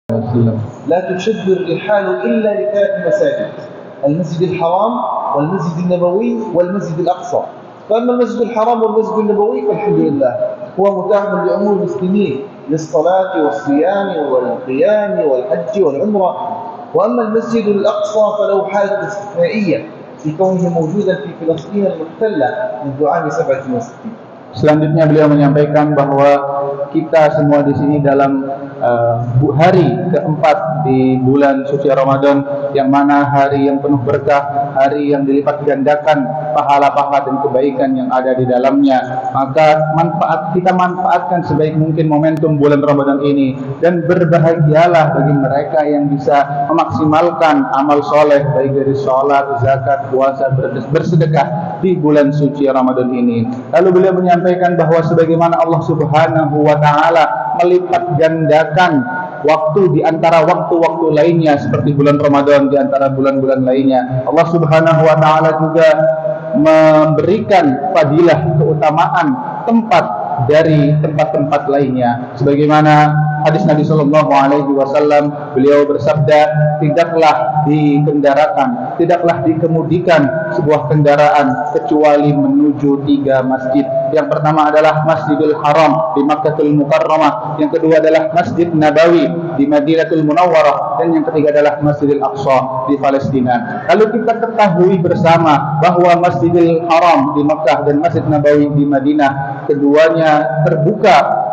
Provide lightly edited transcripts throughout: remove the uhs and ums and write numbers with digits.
لا تشد الرحال إلا لثلاث مساجد: المسجد الحرام والمسجد النبوي والمسجد الأقصى. فأما المسجد الحرام والمسجد النبوي فالحمد لله هو متاح لعموم المسلمين للصلاة والصيام والقيام والحج والعمرة. وأما المسجد الأقصى فله حالة استثنائية في كونه موجودا في فلسطين المحتلة منذ عام 67. Selanjutnya beliau menyampaikan bahwa kita semua di sini dalam hari keempat di bulan suci Ramadan, yang mana hari yang penuh berkah, hari yang dilipat gandakan pahala-pahala dan kebaikan yang ada di dalamnya. Maka kita manfaatkan sebaik mungkin momentum bulan Ramadan ini, dan berbahagialah bagi mereka yang bisa memaksimalkan amal soleh baik dari sholat, zakat, puasa, bersedekah di bulan suci Ramadan ini. Lalu beliau menyampaikan bahwa sebagaimana Allah Subhanahu wa taala melipat gandakan waktu di antara waktu-waktu lainnya seperti bulan Ramadan di antara bulan-bulan lainnya, Allah Subhanahu wa taala juga memberikan fadilah keutamaan tempat dari tempat-tempat lainnya. Sebagaimana hadis Nabi Shallallahu Alaihi Wasallam, beliau bersabda, tidaklah dikendarakan, tidaklah dikemudikan sebuah kendaraan kecuali menuju 3 masjid. Yang pertama adalah Masjidil Haram di Makkahul Mukarramah, yang kedua adalah Masjid Nabawi di Madinatul Munawwarah, dan yang ketiga adalah Masjidil Aqsa di Palestina. Lalu kita ketahui bersama bahwa Masjidil Haram di Makkah dan Masjid Nabawi di Madinah, keduanya terbuka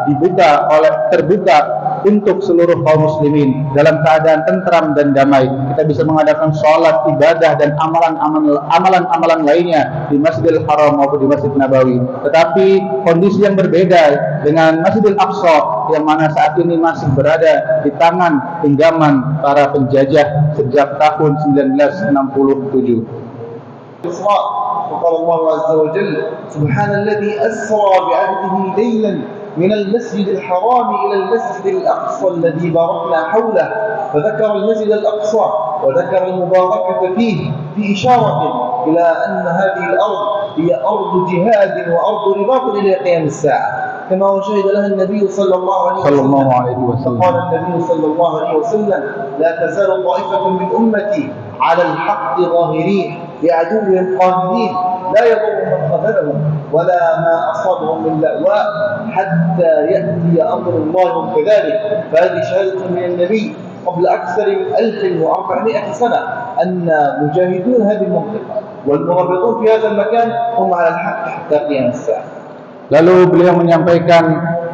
untuk seluruh kaum muslimin dalam keadaan tentram dan damai. Kita bisa mengadakan sholat, ibadah, dan amalan-amalan lainnya di Masjidil Haram maupun di Masjid Nabawi. Tetapi kondisi yang berbeda dengan Masjidil Aqsa, yang mana saat ini masih berada di tangan genggaman para penjajah sejak tahun 1967. وقال الله عز وجل: سبحان الذي أسرى بعبده ليلا من المسجد الحرام إلى المسجد الأقصى الذي باركنا حوله. فذكر المسجد الأقصى وذكر المباركة فيه في إشارة إلى أن هذه الأرض هي أرض جهاد وأرض رباط إلى قيام الساعة، كما شهد لها النبي صلى الله عليه وسلم. قال النبي صلى الله عليه وسلم: لا تزال طائفة من أمتي على الحق ظاهرين لعدوهم قاهرين لا يضر من خذلهم ولا ما أصابهم من لأواء حتى يأتي أمر الله كذلك. فهذه شهادة من النبي قبل أكثر من 1400 سنة أن مجاهدون هذه المنطقة والمرابطون في هذا المكان هم على الحق حتى قيام الساعة. Lalu beliau menyampaikan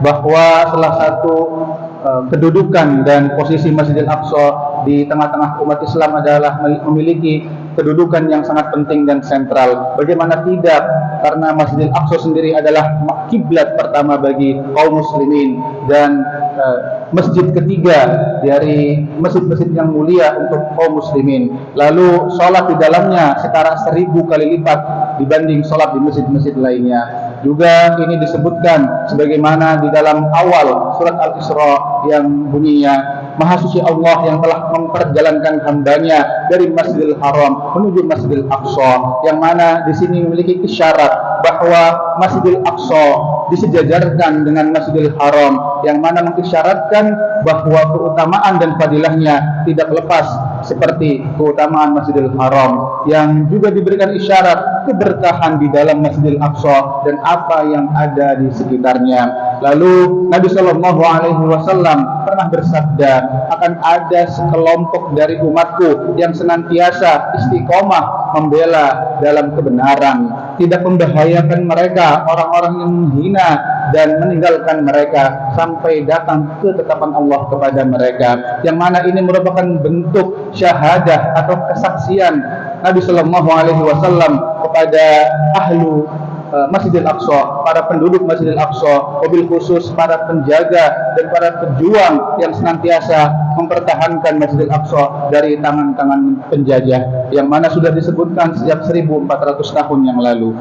bahwa salah satu kedudukan dan posisi Masjidil Aqsa di tengah-tengah umat Islam adalah memiliki kedudukan yang sangat penting dan sentral. Bagaimana tidak, karena Masjidil Aqsa sendiri adalah kiblat pertama bagi kaum muslimin dan masjid ketiga dari masjid-masjid yang mulia untuk kaum muslimin. Lalu sholat di dalamnya setara 1000 kali lipat dibanding sholat di masjid-masjid lainnya. Juga ini disebutkan sebagaimana di dalam awal surat Al-Isra yang bunyinya, Maha suci Allah yang telah memperjalankan hambanya dari Masjidil Haram menuju Masjidil Aqsa, yang mana di sini memiliki isyarat bahwa Masjidil Aqsa disejajarkan dengan Masjidil Haram, yang mana mengisyaratkan bahwa keutamaan dan fadilahnya tidak lepas seperti keutamaan Masjidil Haram, yang juga diberikan isyarat keberkahan di dalam Masjidil Aqsa dan apa yang ada di sekitarnya. Lalu Nabi Shallallahu Alaihi Wasallam pernah bersabda, akan ada sekelompok dari umatku yang senantiasa istiqomah membela dalam kebenaran, tidak membahayakan mereka orang-orang yang menghina dan meninggalkan mereka sampai datang ketetapan Allah kepada mereka, yang mana ini merupakan bentuk syahadah atau kesaksian Nabi Shallallahu Alaihi Wasallam kepada ahlu Masjidil Aqsa, para penduduk Masjidil Aqsa, wabil khusus para penjaga dan para pejuang yang senantiasa mempertahankan Masjidil Aqsa dari tangan-tangan penjajah, yang mana sudah disebutkan sejak 1400 tahun yang lalu.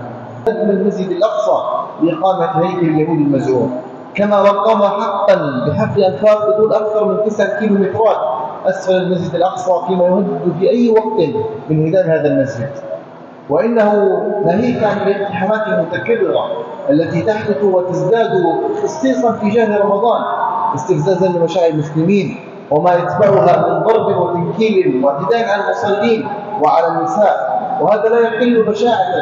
المسجد الأقصى لإقامة هيكل اليهود المزعوم، كما وقام حقا بحق أنفاق بطول أكثر من 9 كيلومترات أسفل المسجد الأقصى فيما يهدد في أي وقت من هدام هذا المسجد. وإنه ناهيك عن الاقتحامات المتكررة التي تحدث وتزداد خصيصا في شهر رمضان استفزازا لمشاعر المسلمين وما يتبعها من ضرب وتنكيل واعتداء على المصلين وعلى النساء، وهذا لا يقل بشاعة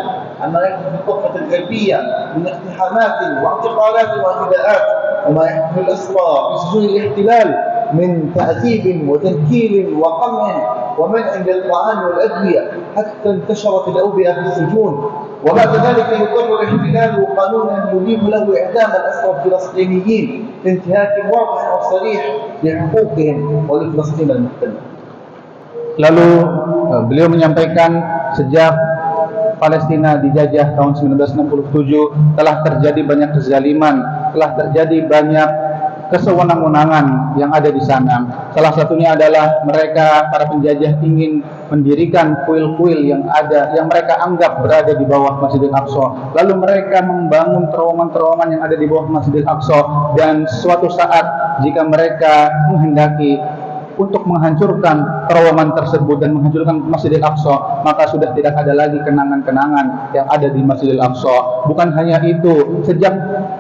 عما يحدث في الضفة الغربية من اقتحامات واعتقالات واعتداءات، وما يحدث في الأسرى في سجون الاحتلال من تعذيب وتنكيل وقمع ومنع للطعام والأدوية حتى انتشرت الأوبئة في السجون. وبعد ذلك يقر الاحتلال قانونا يبيح له إعدام الأسرى الفلسطينيين في انتهاك واضح وصريح لحقوقهم ولفلسطين المحتلة. Lalu beliau menyampaikan sejak Palestina dijajah tahun 1967 telah terjadi banyak kezaliman, telah terjadi banyak kesewenang-wenangan yang ada di sana. Salah satunya adalah mereka para penjajah ingin mendirikan kuil-kuil yang mereka anggap berada di bawah Masjidil Aqsa. Lalu mereka membangun terowongan-terowongan yang ada di bawah Masjidil Aqsa, dan suatu saat jika mereka menghendaki untuk menghancurkan terowongan tersebut dan menghancurkan Masjidil Aqsa, maka sudah tidak ada lagi kenangan-kenangan yang ada di Masjidil Aqsa. Bukan hanya itu, sejak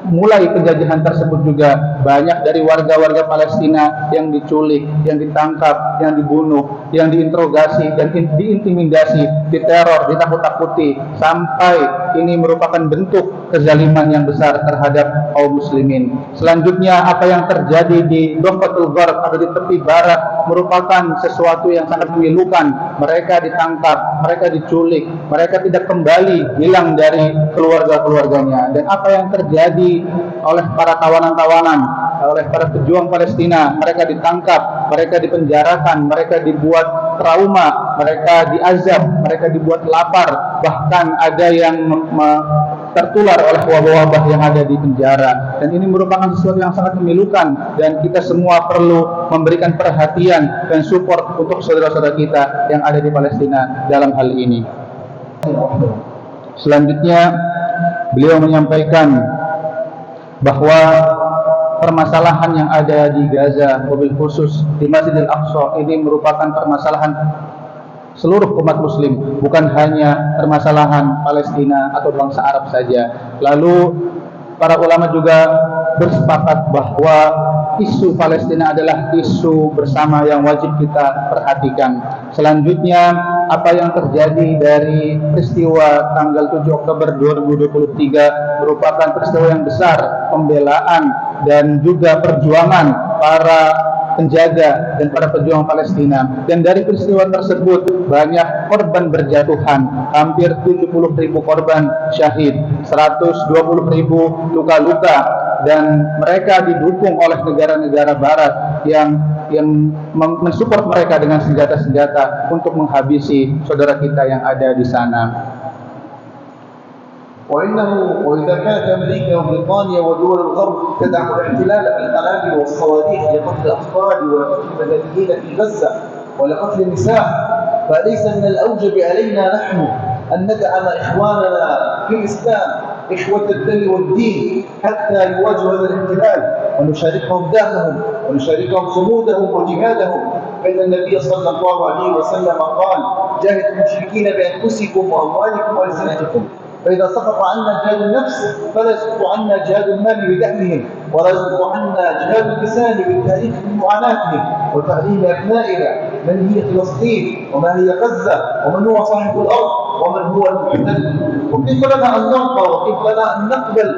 mulai penjajahan tersebut juga banyak dari warga-warga Palestina yang diculik, yang ditangkap, yang dibunuh, yang diinterogasi dan diintimidasi, diteror, ditakut-takuti, sampai ini merupakan bentuk kezaliman yang besar terhadap kaum muslimin. Selanjutnya, apa yang terjadi di Dofatul Gharb atau di tepi barat merupakan sesuatu yang sangat memilukan. Mereka ditangkap, mereka diculik, mereka tidak kembali hilang dari keluarga-keluarganya. Dan apa yang terjadi oleh para tawanan-tawanan, oleh para pejuang Palestina, mereka ditangkap, mereka dipenjarakan, mereka dibuat trauma, mereka diazab, mereka dibuat lapar, bahkan ada yang tertular oleh wabah-wabah yang ada di penjara. Dan ini merupakan sesuatu yang sangat memilukan, dan kita semua perlu memberikan perhatian dan support untuk saudara-saudara kita yang ada di Palestina dalam hal ini. Selanjutnya, beliau menyampaikan bahwa permasalahan yang ada di Gaza, mobil khusus di Masjidil Aqsa, ini merupakan permasalahan seluruh umat muslim, bukan hanya permasalahan Palestina atau bangsa Arab saja. Lalu para ulama juga bersepakat bahwa isu Palestina adalah isu bersama yang wajib kita perhatikan. Selanjutnya, apa yang terjadi dari peristiwa tanggal 7 Oktober 2023 merupakan peristiwa yang besar, pembelaan dan juga perjuangan para penjaga dan para pejuang Palestina. Dan dari peristiwa tersebut banyak korban berjatuhan, hampir 70.000 korban syahid, 120.000 luka-luka, dan mereka didukung oleh negara-negara barat yang mensupport mereka dengan senjata-senjata untuk menghabisi saudara kita yang ada di sana. وإذا كانت أمريكا وبريطانيا ودول الغرب تدعم الاحتلال بالقنابل والصواريخ لقتل الأطفال ولقتل المدنيين في غزة ولقتل النساء، فليس من الأوجب علينا نحن أن ندعم إخواننا في الإسلام إخوة الدم والدين حتى يواجهوا هذا الاحتلال ونشاركهم دعمهم ونشاركهم صمودهم وجهادهم، فإن النبي صلى الله عليه وسلم قال: جاهدوا المشركين بأنفسكم وأموالكم وألسنتكم، فإذا سقط عنا جهاد النفس فلا يسقط عنا جهاد المال بدعمهم، ولا يسقط عنا جهاد اللسان بالتاريخ بمعاناتهم وتعليم أبنائنا من هي فلسطين وما هي غزة ومن هو صاحب الأرض ومن هو المحتل. وكيف لنا أن نرضى وكيف لنا أن نقبل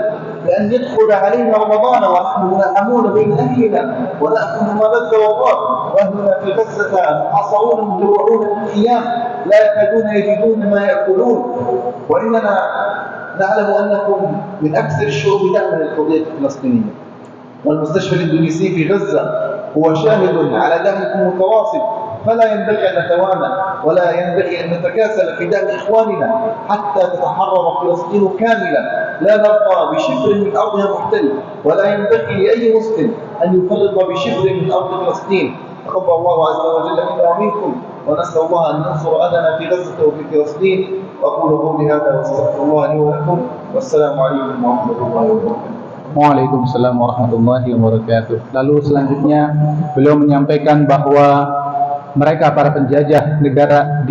بأن يدخل علينا رمضان ونحن منعمون بين أهلنا ونأكل ما لذ وضاق، وأهلنا في غزة محاصرون مجوعون بالأيام لا يكادون يجدون ما يأكلون. وإننا نعلم أنكم من أكثر الشعوب دعما للقضية الفلسطينية، والمستشفى الإندونيسي في غزة هو شاهد على دعمكم المتواصل، فلا ينبغي أن نتوانى ولا ينبغي أن نتكاسل في دعم إخواننا حتى تتحرر فلسطين كاملة، لا نرضى بشبر من أرضها محتل، ولا ينبغي لأي مسلم أن يفرط بشبر من أرض فلسطين. تقبل الله عز وجل منا ومنكم، ونسأل الله أن ينصر أهلنا في غزة وفي فلسطين. وأقول قولي هذا واستغفر الله لي ولكم، والسلام عليكم ورحمة الله وبركاته. Waalaikumsalam warahmatullahi wabarakatuh. Lalu selanjutnya beliau menyampaikan bahwa mereka para penjajah negara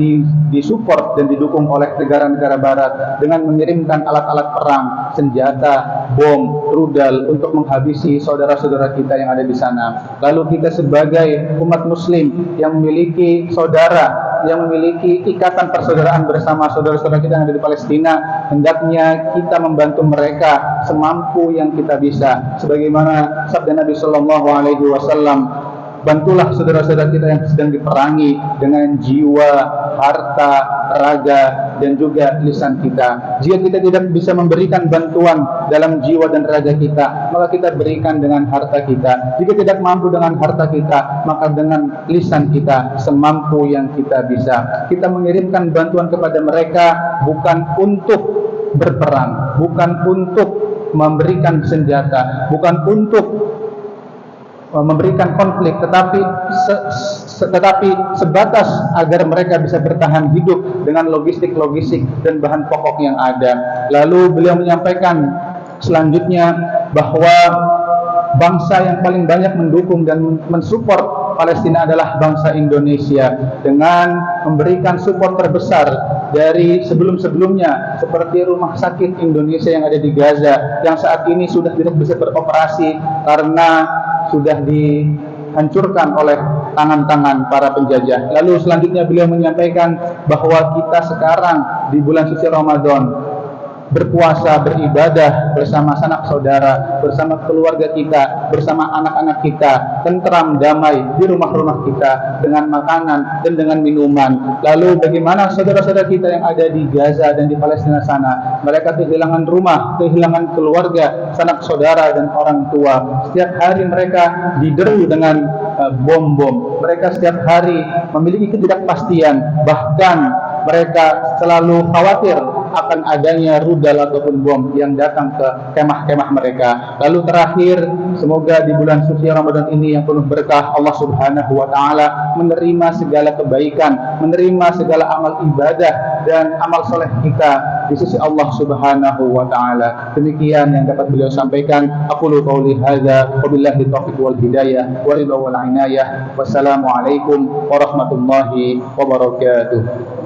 disupport dan didukung oleh negara-negara barat dengan mengirimkan alat-alat perang, senjata, bom, rudal untuk menghabisi saudara-saudara kita yang ada di sana. Lalu kita sebagai umat muslim yang memiliki saudara, yang memiliki ikatan persaudaraan bersama saudara-saudara kita yang ada di Palestina, hendaknya kita membantu mereka semampu yang kita bisa. Sebagaimana sabda Nabi Shallallahu Alaihi Wasallam, bantulah saudara-saudara kita yang sedang diperangi dengan jiwa, harta, raga, dan juga lisan kita. Jika kita tidak bisa memberikan bantuan dalam jiwa dan raga kita, maka kita berikan dengan harta kita. Jika tidak mampu dengan harta kita, maka dengan lisan kita semampu yang kita bisa. Kita mengirimkan bantuan kepada mereka bukan untuk berperang, bukan untuk memberikan senjata, bukan untuk memberikan konflik, tetapi sebatas agar mereka bisa bertahan hidup dengan logistik dan bahan pokok yang ada. Lalu beliau menyampaikan selanjutnya bahwa bangsa yang paling banyak mendukung dan mensupport Palestina adalah bangsa Indonesia dengan memberikan support terbesar dari sebelum-sebelumnya, seperti Rumah Sakit Indonesia yang ada di Gaza yang saat ini sudah tidak bisa beroperasi karena sudah dihancurkan oleh tangan-tangan para penjajah. Lalu selanjutnya beliau menyampaikan bahwa kita sekarang di bulan suci Ramadan berpuasa, beribadah bersama sanak saudara, bersama keluarga kita, bersama anak-anak kita, tentram, damai di rumah-rumah kita dengan makanan dan dengan minuman. Lalu bagaimana saudara-saudara kita yang ada di Gaza dan di Palestina sana? Mereka kehilangan rumah, kehilangan keluarga, sanak saudara dan orang tua. Setiap hari mereka dideru dengan bom-bom. Mereka setiap hari memiliki ketidakpastian, bahkan mereka selalu khawatir akan adanya rudal ataupun bom yang datang ke kemah-kemah mereka. Lalu terakhir, semoga di bulan suci Ramadan ini yang penuh berkah, Allah Subhanahu wa taala menerima segala kebaikan, menerima segala amal ibadah dan amal soleh kita di sisi Allah Subhanahu wa taala. Demikian yang dapat beliau sampaikan. Aqulu qouli hadza wa billahi taufiq wal hidayah wa ridha wal inayah. Wassalamualaikum warahmatullahi wabarakatuh.